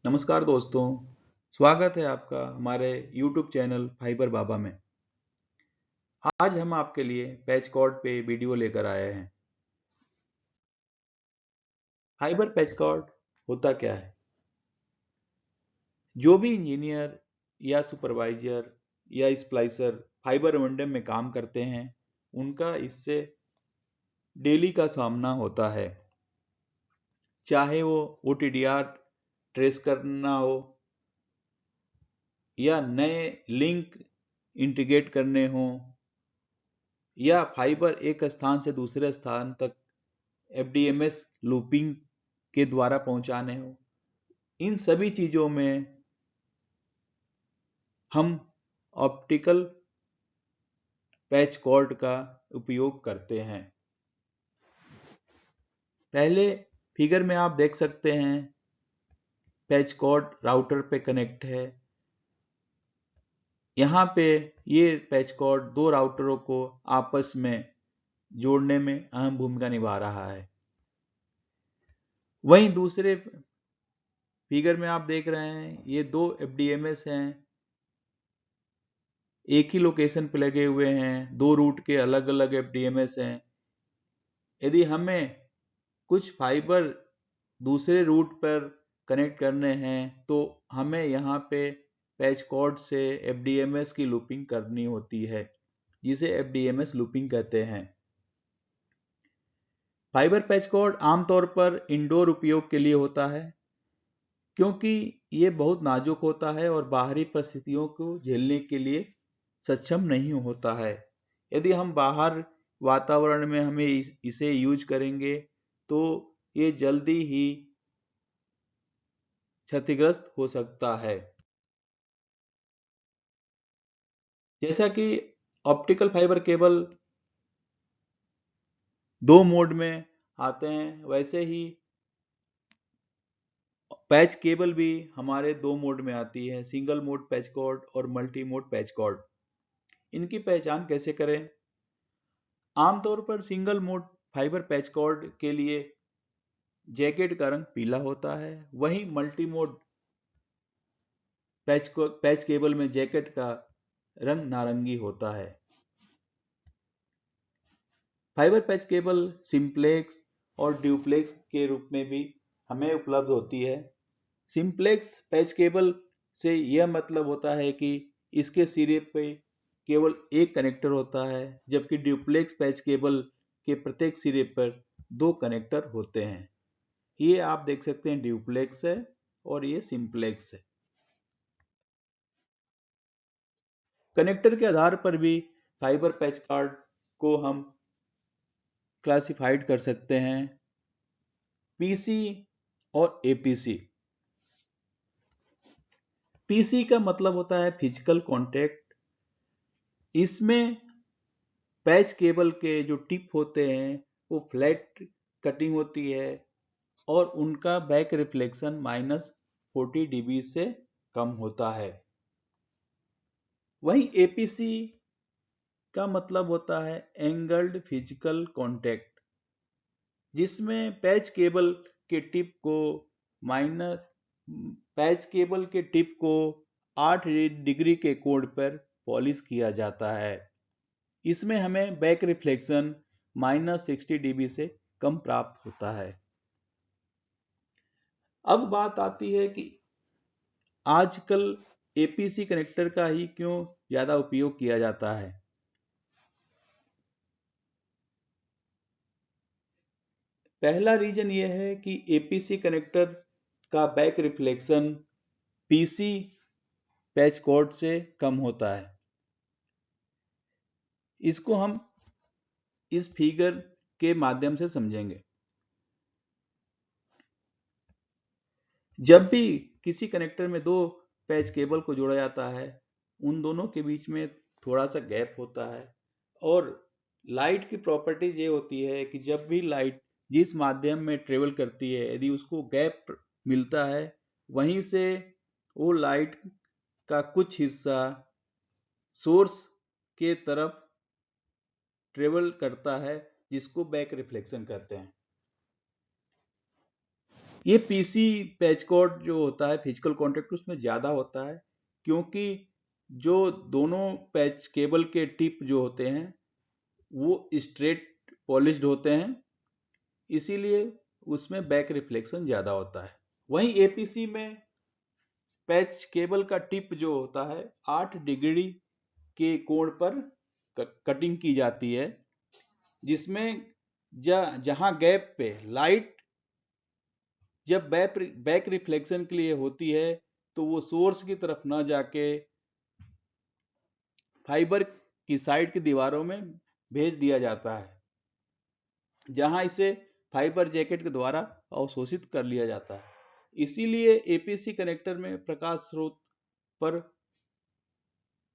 नमस्कार दोस्तों, स्वागत है आपका हमारे YouTube चैनल फाइबर बाबा में। आज हम आपके लिए पैच कॉर्ड पे वीडियो लेकर आए हैं। फाइबर पैच कॉर्ड होता क्या है? जो भी इंजीनियर या सुपरवाइजर या स्प्लाइसर फाइबर मॉडेम में काम करते हैं, उनका इससे डेली का सामना होता है। चाहे वो OTDR ट्रेस करना हो या नए लिंक इंटीग्रेट करने हो या फाइबर एक स्थान से दूसरे स्थान तक FDMS लूपिंग के द्वारा पहुंचाने हो, इन सभी चीजों में हम ऑप्टिकल पैच कॉर्ड का उपयोग करते हैं। पहले फिगर में आप देख सकते हैं पैच कॉर्ड राउटर पे कनेक्ट है। यहाँ पे ये पैच कॉर्ड दो राउटरों को आपस में जोड़ने में अहम भूमिका निभा रहा है। वहीं दूसरे फिगर में आप देख रहे हैं ये दो FDMS हैं, एक ही लोकेशन पे लगे हुए हैं, दो रूट के अलग अलग FDMS हैं। यदि हमें कुछ फाइबर दूसरे रूट पर कनेक्ट करने हैं तो हमें यहाँ पे पैच कॉर्ड से FDMS की लूपिंग करनी होती है, जिसे FDMS लूपिंग कहते हैं। फाइबर पैच कॉर्ड आमतौर पर इंडोर उपयोग के लिए होता है, क्योंकि ये बहुत नाजुक होता है और बाहरी परिस्थितियों को झेलने के लिए सक्षम नहीं होता है। यदि हम बाहर वातावरण में हमें इसे यूज करेंगे तो ये जल्दी ही क्षतिग्रस्त हो सकता है। जैसा कि ऑप्टिकल फाइबर केबल दो मोड में आते हैं, वैसे ही पैच केबल भी हमारे दो मोड में आती है, सिंगल मोड पैच कॉर्ड और मल्टी मोड पैच कॉर्ड। इनकी पहचान कैसे करें? आमतौर पर single mode fibre patch cord के लिए जैकेट का रंग पीला होता है, वहीं मल्टी मोड पैच केबल में जैकेट का रंग नारंगी होता है। फाइबर पैच केबल सिंप्लेक्स और ड्यूप्लेक्स के रूप में भी हमें उपलब्ध होती है। सिंप्लेक्स पैच केबल से यह मतलब होता है कि इसके सिरे पे केवल एक कनेक्टर होता है, जबकि ड्यूप्लेक्स पैच केबल के प्रत्येक सिरे पर दो कनेक्टर होते हैं। ये आप देख सकते हैं ड्यूप्लेक्स है और ये सिंप्लेक्स है। कनेक्टर के आधार पर भी फाइबर पैच कार्ड को हम क्लासिफाइड कर सकते हैं, पीसी और एपीसी। पीसी का मतलब होता है फिजिकल कांटेक्ट। इसमें पैच केबल के जो टिप होते हैं वो फ्लैट कटिंग होती है और उनका बैक रिफ्लेक्शन -40 dB से कम होता है। वहीं एपीसी का मतलब होता है एंगल्ड फिजिकल कांटेक्ट, जिसमें माइनस पैच केबल के टिप को 8 डिग्री के कोण पर पॉलिश किया जाता है। इसमें हमें बैक रिफ्लेक्शन -60 dB से कम प्राप्त होता है। अब बात आती है कि आजकल एपीसी कनेक्टर का ही क्यों ज्यादा उपयोग किया जाता है। पहला रीजन यह है कि एपीसी कनेक्टर का back reflection PC patch cord से कम होता है। इसको हम इस फिगर के माध्यम से समझेंगे। जब भी किसी कनेक्टर में दो पैच केबल को जोड़ा जाता है, उन दोनों के बीच में थोड़ा सा गैप होता है और लाइट की प्रॉपर्टीज ये होती है कि जब भी लाइट जिस माध्यम में ट्रेवल करती है, यदि उसको गैप मिलता है, वहीं से वो लाइट का कुछ हिस्सा सोर्स के तरफ ट्रेवल करता है, जिसको बैक रिफ्लेक्शन कहते हैं। ये पीसी पैच कोड जो होता है फिजिकल कॉन्टैक्ट उसमें ज़्यादा होता है, क्योंकि जो दोनों पैच केबल के टिप जो होते हैं वो स्ट्रेट पॉलिश्ड होते हैं, इसीलिए उसमें बैक रिफ्लेक्शन ज़्यादा होता है। वहीं एपीसी में पैच केबल का टिप जो होता है 8 डिग्री के कोण पर कटिंग की जाती है, जिसमें जहां गैप पे लाइट जब बैक रिफ्लेक्शन के लिए होती है तो वो सोर्स की तरफ ना जाके फाइबर की साइड की दीवारों में भेज दिया जाता है, जहां इसे फाइबर जैकेट के द्वारा अवशोषित कर लिया जाता है। इसीलिए एपीसी कनेक्टर में प्रकाश स्रोत पर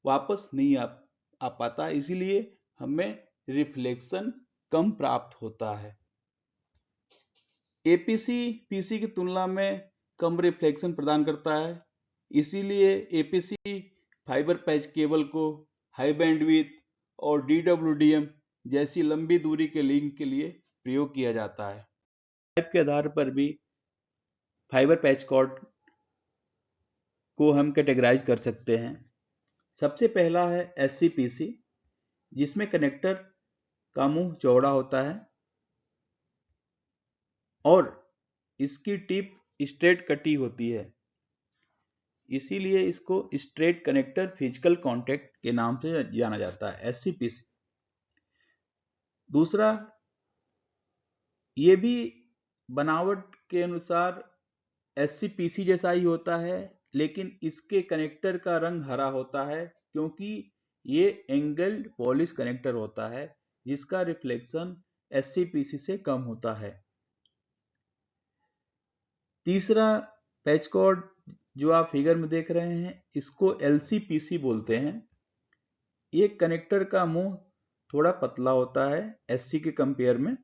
वापस नहीं आ पाता, इसीलिए हमें रिफ्लेक्शन कम प्राप्त होता है। एपीसी पीसी की तुलना में कम रिफ्लेक्शन प्रदान करता है, इसीलिए एपीसी फाइबर पैच केबल को हाई बैंडविड्थ और डीडब्ल्यूडीएम जैसी लंबी दूरी के लिंक के लिए प्रयोग किया जाता है। टाइप के आधार पर भी फाइबर पैच कॉर्ड को हम कैटेगराइज कर सकते हैं। सबसे पहला है एससीपीसी, जिसमें कनेक्टर का मुंह चौड़ा होता है और इसकी टिप स्ट्रेट कटी होती है, इसीलिए इसको स्ट्रेट कनेक्टर फिजिकल कॉन्टैक्ट के नाम से जाना जाता है, एससीपीसी। दूसरा, ये भी बनावट के अनुसार एससीपीसी जैसा ही होता है, लेकिन इसके कनेक्टर का रंग हरा होता है, क्योंकि ये एंगल्ड पॉलिश कनेक्टर होता है, जिसका रिफ्लेक्शन एससीपीसी से कम होता है। तीसरा पैच कॉर्ड जो आप फिगर में देख रहे हैं, इसको एलसीपीसी बोलते हैं। ये कनेक्टर का मुंह थोड़ा पतला होता है एससी के कंपेयर में,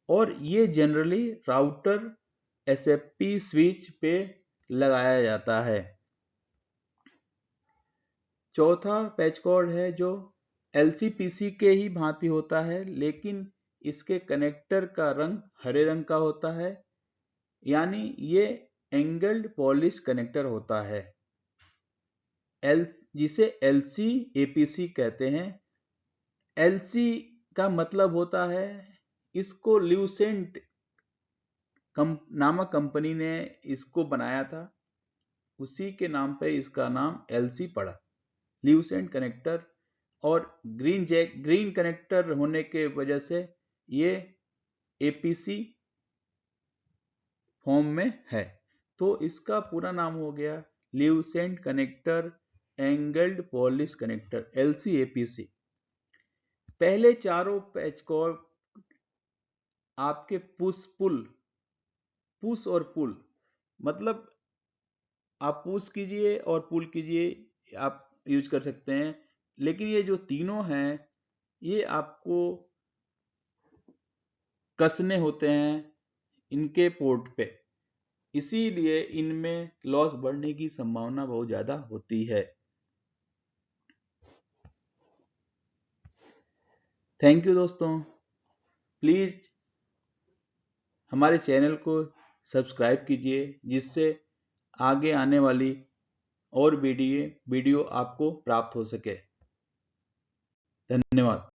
और ये जनरली राउटर एसएफपी स्विच पे लगाया जाता है। चौथा पैच कॉर्ड है जो एलसीपीसी के ही भांति होता है, लेकिन इसके कनेक्टर का रंग हरे रंग का होता है, यानी ये एंगल्ड पॉलिश कनेक्टर होता है, जिसे एलसी एपीसी कहते हैं। एलसी का मतलब होता है, इसको ल्यूसेंट नामक कंपनी ने इसको बनाया था, उसी के नाम पे इसका नाम एलसी पड़ा, ल्यूसेंट कनेक्टर। और ग्रीन कनेक्टर होने के वजह से ये एपीसी फॉर्म में है, तो इसका पूरा नाम हो गया lucent connector angled polish connector, LCAPC. पहले चारों पैच कॉर्ड आपके पुश और पुल, मतलब आप पुश कीजिए और पुल कीजिए, आप यूज कर सकते हैं। लेकिन ये जो तीनों हैं, ये आपको कसने होते हैं इनके पोर्ट पे, इसीलिए इनमें लॉस बढ़ने की संभावना बहुत ज्यादा होती है। थैंक यू दोस्तों, प्लीज हमारे चैनल को सब्सक्राइब कीजिए, जिससे आगे आने वाली और वीडियो आपको प्राप्त हो सके। धन्यवाद।